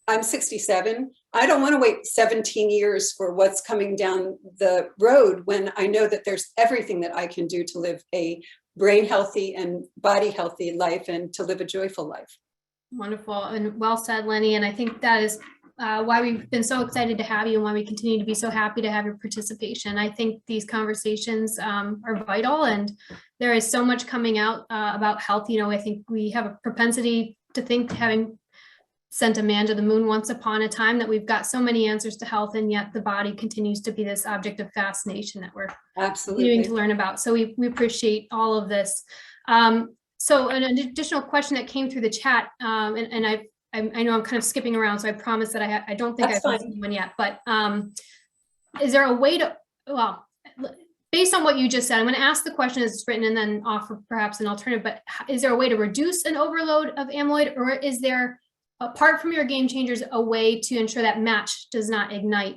I'm 67. I don't want to wait 17 years for what's coming down the road when I know that there's everything that I can do to live a brain healthy and body healthy life and to live a joyful life. Wonderful and well said, Leni. And I think that is why we've been so excited to have you and why we continue to be so happy to have your participation. I think these conversations are vital, and there is so much coming out about health. You know, I think we have a propensity to think, having sent a man to the moon once upon a time, that we've got so many answers to health, and yet the body continues to be this object of fascination that we're continuing to learn about. So we appreciate all of this. So an additional question that came through the chat, and I know I'm kind of skipping around, so I promise that I don't think I've seen one yet, but is there a way to, well, based on what you just said, I'm going to ask the question as it's written and then offer perhaps an alternative, but is there a way to reduce an overload of amyloid, or is there, apart from your game changers, a way to ensure that match does not ignite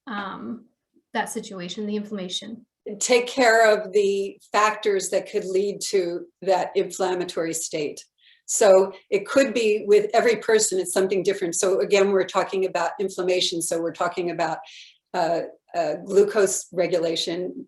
that situation, the inflammation? Take care of the factors that could lead to that inflammatory state. So it could be with every person, it's something different. So again, we're talking about inflammation. So we're talking about glucose regulation,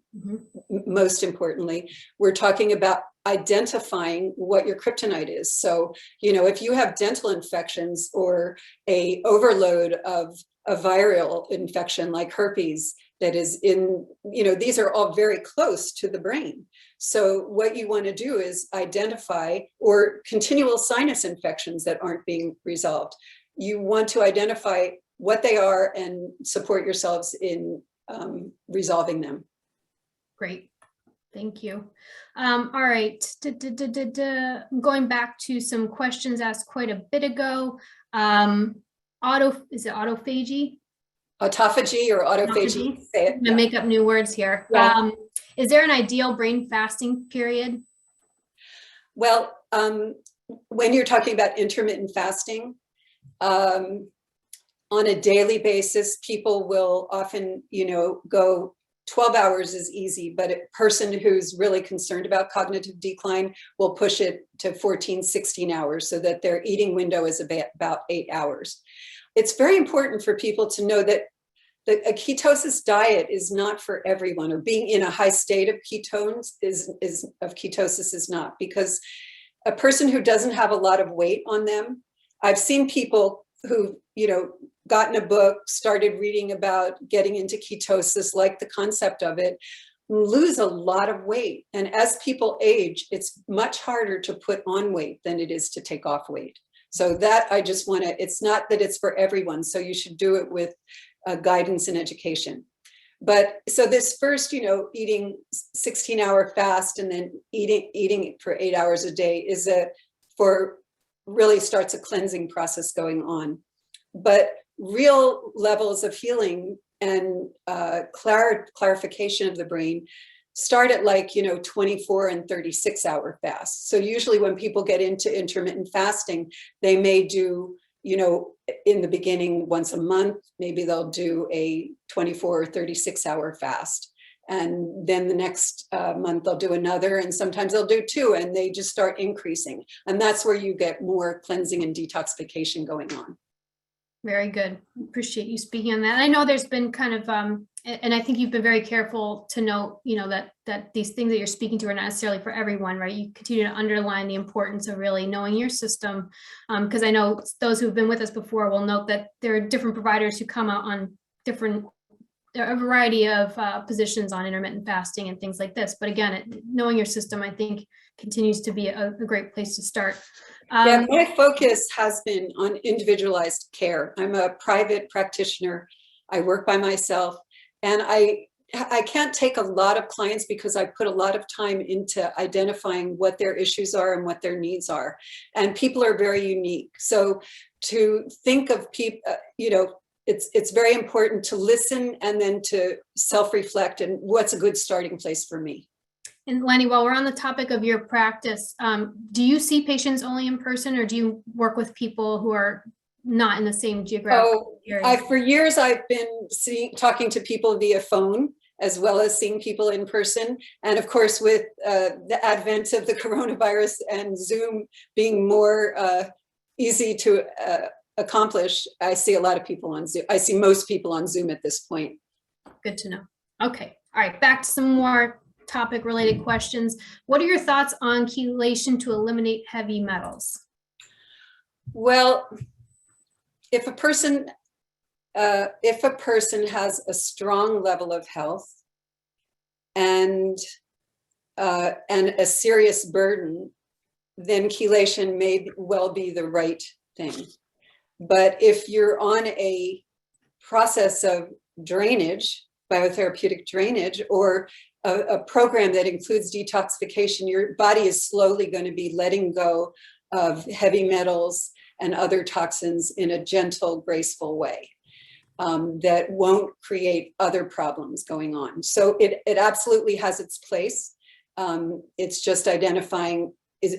most importantly. We're talking about identifying what your kryptonite is. So, you know, if you have dental infections or a overload of a viral infection like herpes that is in, you know, these are all very close to the brain. So what you want to do is identify, or continual sinus infections that aren't being resolved. You want to identify what they are and support yourselves in resolving them. Great. Thank you. All right. Going back to some questions asked quite a bit ago. Is it autophagy? Autophagy or autophagy. Say it. I'm gonna make up new words here. Yeah. Is there an ideal brain fasting period? Well, when you're talking about intermittent fasting, on a daily basis, people will often, you know, go 12 hours is easy, but a person who's really concerned about cognitive decline will push it to 14, 16 hours so that their eating window is about 8 hours. It's very important for people to know that a ketosis diet is not for everyone, or being in a high state of ketones of ketosis is not, because a person who doesn't have a lot of weight on them, I've seen people who, you know, gotten a book, started reading about getting into ketosis, like the concept of it, lose a lot of weight. And as people age, it's much harder to put on weight than it is to take off weight. So that I just want to, it's not that it's for everyone. So you should do it with guidance and education. But so this first, you know, eating 16-hour fast and then eating for 8 hours a day is for really starts a cleansing process going on. But real levels of healing and clarification of the brain start at like, 24 and 36 hour fasts. So usually when people get into intermittent fasting, they may do, in the beginning once a month, maybe they'll do a 24 or 36 hour fast. And then the next month they'll do another, and sometimes they'll do two, and they just start increasing. And that's where you get more cleansing and detoxification going on. Very good. Appreciate you speaking on that. I know there's been kind of, and I think you've been very careful to note, that these things that you're speaking to are not necessarily for everyone, right? You continue to underline the importance of really knowing your system, because I know those who've been with us before will note that there are different providers who come out on a variety of positions on intermittent fasting and things like this. But again, knowing your system, I think, continues to be a great place to start. Yeah, my focus has been on individualized care. I'm a private practitioner. I work by myself, and I can't take a lot of clients because I put a lot of time into identifying what their issues are and what their needs are. And people are very unique. So to think of people, it's very important to listen and then to self-reflect and what's a good starting place for me. And Leni, while we're on the topic of your practice, do you see patients only in person, or do you work with people who are not in the same geographical area? For years, I've been talking to people via phone as well as seeing people in person. And of course, with the advent of the coronavirus and Zoom being more easy to accomplish, I see a lot of people on Zoom. I see most people on Zoom at this point. Good to know. Okay. All right. Back to some more topic related questions. What are your thoughts on chelation to eliminate heavy metals? Well, if a person has a strong level of health and a serious burden, then chelation may well be the right thing. But if you're on a process of drainage, biotherapeutic drainage, or a program that includes detoxification, your body is slowly going to be letting go of heavy metals and other toxins in a gentle, graceful way that won't create other problems going on. So it absolutely has its place. It's just identifying,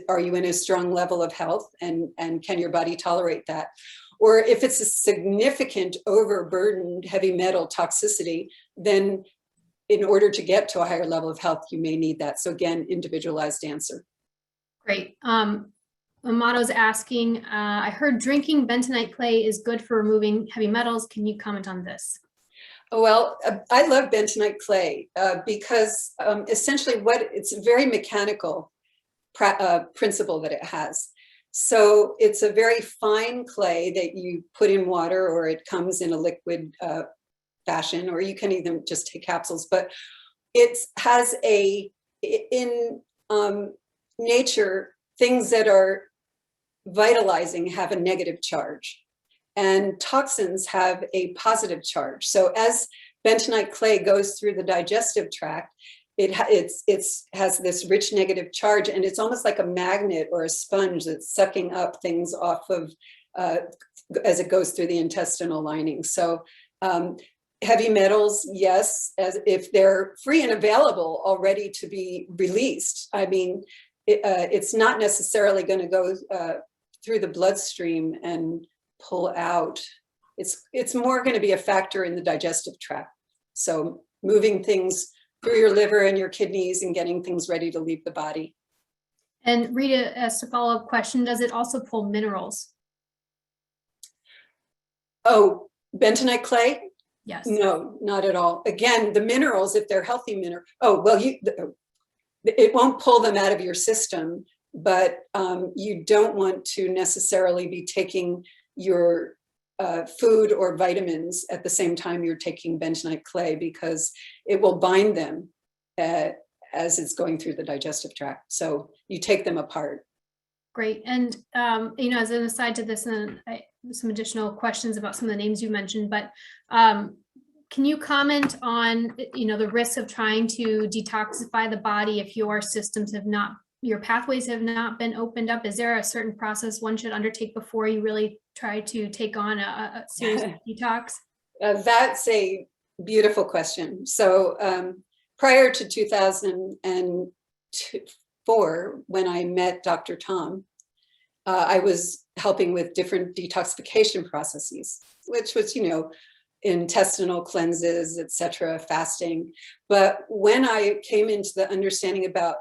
are you in a strong level of health, and can your body tolerate that? Or if it's a significant overburdened heavy metal toxicity, then in order to get to a higher level of health, you may need that. So again, individualized answer. Great. Amato's asking, I heard drinking bentonite clay is good for removing heavy metals. Can you comment on this? Well, I love bentonite clay because essentially it's a very mechanical principle that it has. So it's a very fine clay that you put in water, or it comes in a liquid fashion, or you can even just take capsules, but it has in nature, things that are vitalizing have a negative charge, and toxins have a positive charge. So as bentonite clay goes through the digestive tract, it has this rich negative charge, and it's almost like a magnet or a sponge that's sucking up things off of as it goes through the intestinal lining. So heavy metals, yes, as if they're free and available already to be released. I mean, it's not necessarily going to go through the bloodstream and pull out. It's more going to be a factor in the digestive tract. So moving things through your liver and your kidneys and getting things ready to leave the body. And Rita asked a follow-up question. Does it also pull minerals? Oh, bentonite clay? Yes. No, not at all. Again, the minerals, if they're healthy minerals, it won't pull them out of your system, but you don't want to necessarily be taking your food or vitamins at the same time you're taking bentonite clay, because it will bind them as it's going through the digestive tract. So you take them apart. Great. And, as an aside to this, and some additional questions about some of the names you mentioned, but can you comment on, the risks of trying to detoxify the body if your systems have not your pathways have not been opened up? Is there a certain process one should undertake before you really try to take on a serious detox? That's a beautiful question. So prior to 2004, when I met Dr. Tom, I was helping with different detoxification processes, which was, intestinal cleanses, etc., fasting. But when I came into the understanding about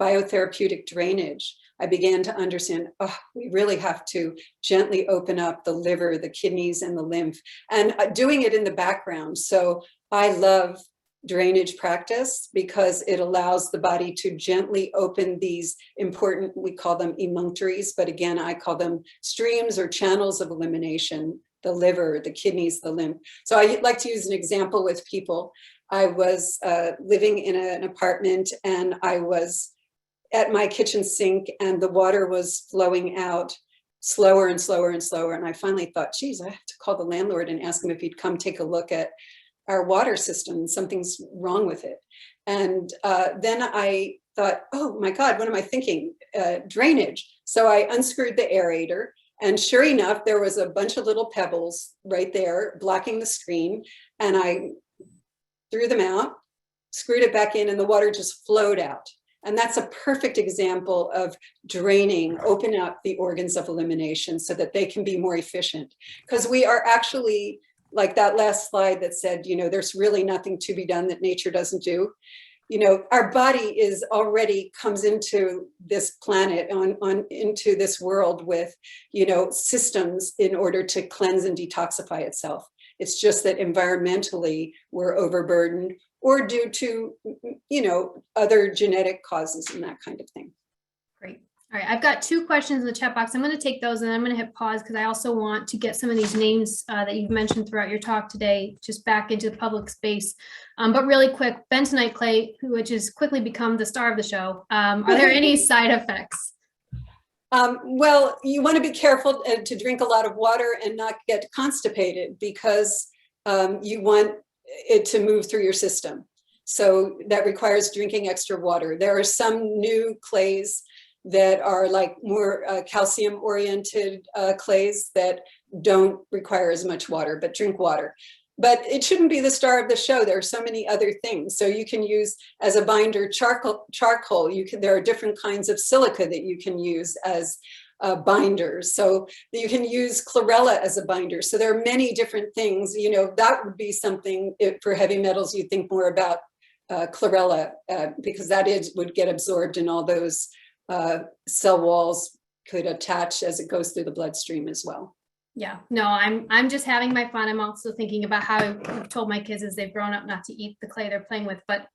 biotherapeutic drainage, I began to understand, we really have to gently open up the liver, the kidneys, and the lymph, and doing it in the background. So I love drainage practice because it allows the body to gently open these important, we call them emunctories, but again, I call them streams or channels of elimination, the liver, the kidneys, the lymph. So I like to use an example with people. I was living in an apartment, and I was at my kitchen sink, and the water was flowing out slower and slower and slower. And I finally thought, geez, I have to call the landlord and ask him if he'd come take a look at our water system. Something's wrong with it. And then I thought, oh my God, what am I thinking? Drainage. So I unscrewed the aerator, and sure enough, there was a bunch of little pebbles right there blocking the screen. And I threw them out, screwed it back in, and the water just flowed out. And that's a perfect example of draining, open up the organs of elimination so that they can be more efficient. Because we are actually, like that last slide that said, there's really nothing to be done that nature doesn't do. Our body is already comes into this planet, into this world with, systems in order to cleanse and detoxify itself. It's just that environmentally we're overburdened, or due to, other genetic causes and that kind of thing. Great. All right, I've got 2 questions in the chat box. I'm going to take those, and then I'm going to hit pause because I also want to get some of these names that you've mentioned throughout your talk today just back into the public space. But really quick, bentonite clay, which has quickly become the star of the show. Are there any side effects? Well, you want to be careful to drink a lot of water and not get constipated, because you want it to move through your system. So that requires drinking extra water. There are some new clays that are like more calcium oriented clays that don't require as much water, but drink water. But it shouldn't be the star of the show. There are so many other things. So you can use as a binder charcoal. There are different kinds of silica that you can use as binders. So you can use chlorella as a binder. So there are many different things. That would be something for heavy metals. You think more about chlorella because that would get absorbed in all those cell walls, could attach as it goes through the bloodstream as well. Yeah, no, I'm just having my fun. I'm also thinking about how I've told my kids as they've grown up not to eat the clay they're playing with, but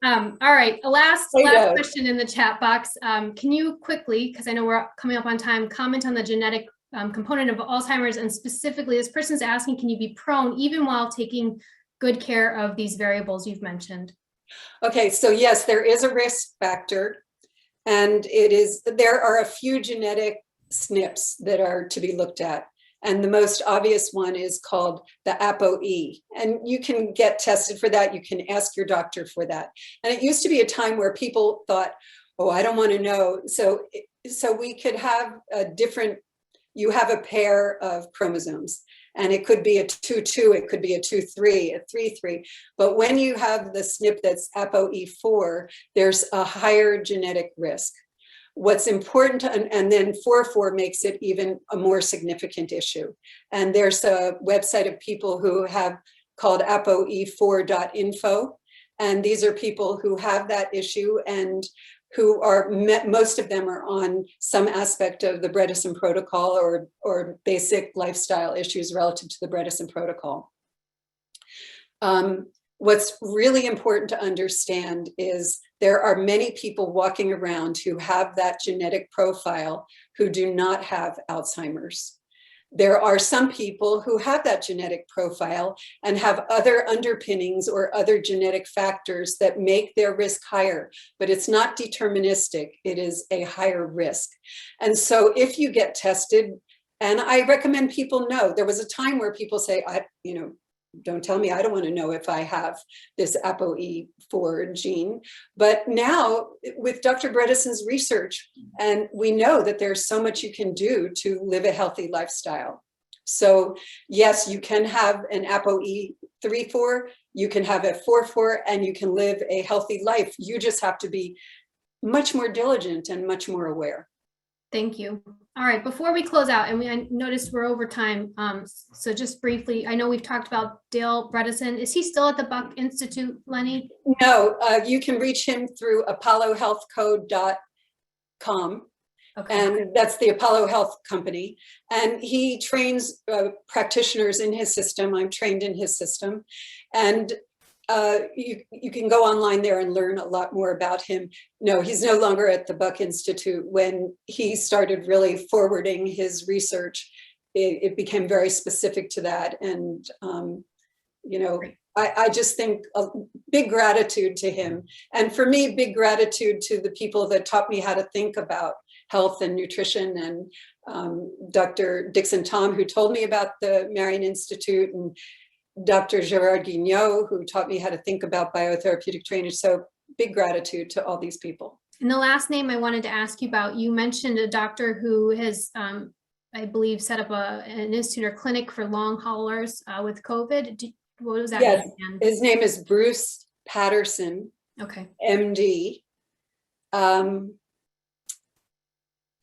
all right, a last question in the chat box. Can you quickly, because I know we're coming up on time, comment on the genetic component of Alzheimer's, and specifically this person's asking, can you be prone even while taking good care of these variables you've mentioned? Okay, so yes, there is a risk factor, and there are a few genetic SNPs that are to be looked at. And the most obvious one is called the ApoE. And you can get tested for that. You can ask your doctor for that. And it used to be a time where people thought, oh, I don't want to know. So we could have you have a pair of chromosomes, and it could be a 2-2, it could be a 2-3, a 3-3. But when you have the SNP that's ApoE4, there's a higher genetic risk. What's important, and then 4-4 makes it even a more significant issue. And there's a website of people who have called apoe4.info. And these are people who have that issue and who are, most of them are on some aspect of the Bredesen protocol or basic lifestyle issues relative to the Bredesen protocol. What's really important to understand is there are many people walking around who have that genetic profile who do not have Alzheimer's. There are some people who have that genetic profile and have other underpinnings or other genetic factors that make their risk higher, but it's not deterministic. It is a higher risk. And so if you get tested, and I recommend people know, there was a time where people say, don't tell me, I don't want to know if I have this ApoE4 gene. But now with Dr. Bredesen's research, and we know that there's so much you can do to live a healthy lifestyle. So yes, you can have an ApoE3/4, you can have a 4/4, and you can live a healthy life. You just have to be much more diligent and much more aware. Thank you. All right, before we close out, and I noticed we're over time, so just briefly, I know we've talked about Dale Bredesen. Is he still at the Buck Institute, Leni? No, you can reach him through apollohealthco.com. Okay. And that's the Apollo Health Company. And he trains practitioners in his system. I'm trained in his system. And you can go online there and learn a lot more about him. No, he's no longer at the Buck Institute. When he started really forwarding his research, it became very specific to that. And, you know, I just think a big gratitude to him. And for me, big gratitude to the people that taught me how to think about health and nutrition, and Dr. Dixon Tom, who told me about the Marion Institute, and Dr. Gerard Guignot, who taught me how to think about biotherapeutic drainage. So big gratitude to all these people. And the last name I wanted to ask you about, you mentioned a doctor who has, I believe, set up an institute or clinic for long haulers with COVID. What was that? Yes, his name is Bruce Patterson, okay, MD.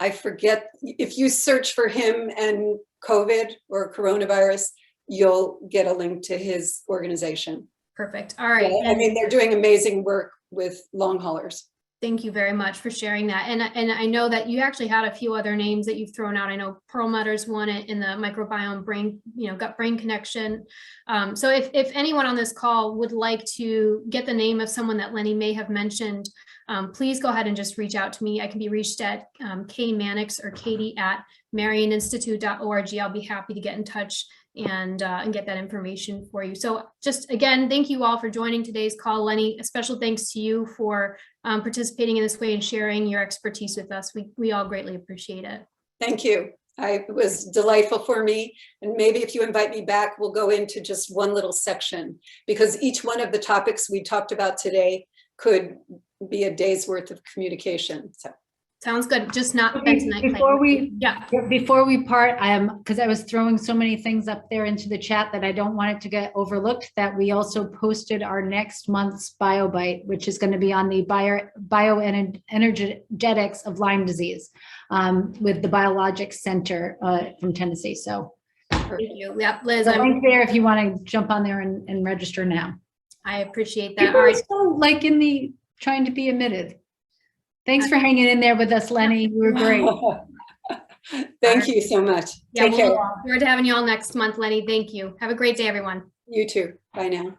I forget, if you search for him and COVID or coronavirus, you'll get a link to his organization. Perfect. All right. Yeah, I mean, they're doing amazing work with long haulers. Thank you very much for sharing that. And I know that you actually had a few other names that you've thrown out. I know Perlmutter's one in the microbiome brain, gut-brain connection. So if anyone on this call would like to get the name of someone that Leni may have mentioned, please go ahead and just reach out to me. I can be reached at kmannix or katie@marioninstitute.org. I'll be happy to get in touch and get that information for you. So just again, thank you all for joining today's call. Leni, a special thanks to you for participating in this way and sharing your expertise with us. We all greatly appreciate it. Thank you. It was delightful for me. And maybe if you invite me back, we'll go into just one little section, because each one of the topics we talked about today could be a day's worth of communication. So sounds good. Just not bentonite. Before we part, because I was throwing so many things up there into the chat that I don't want it to get overlooked, that we also posted our next month's BioBite, which is going to be on the bioenergetics of Lyme disease with the Biologics Center from Tennessee. So thank you. Yep, Liz, I'm right there if you want to jump on there and register now. I appreciate that. All right. Still, like trying to be admitted. Thanks for hanging in there with us, Leni. You were great. Thank you so much. Take care. Look forward to having you all next month, Leni. Thank you. Have a great day, everyone. You too. Bye now.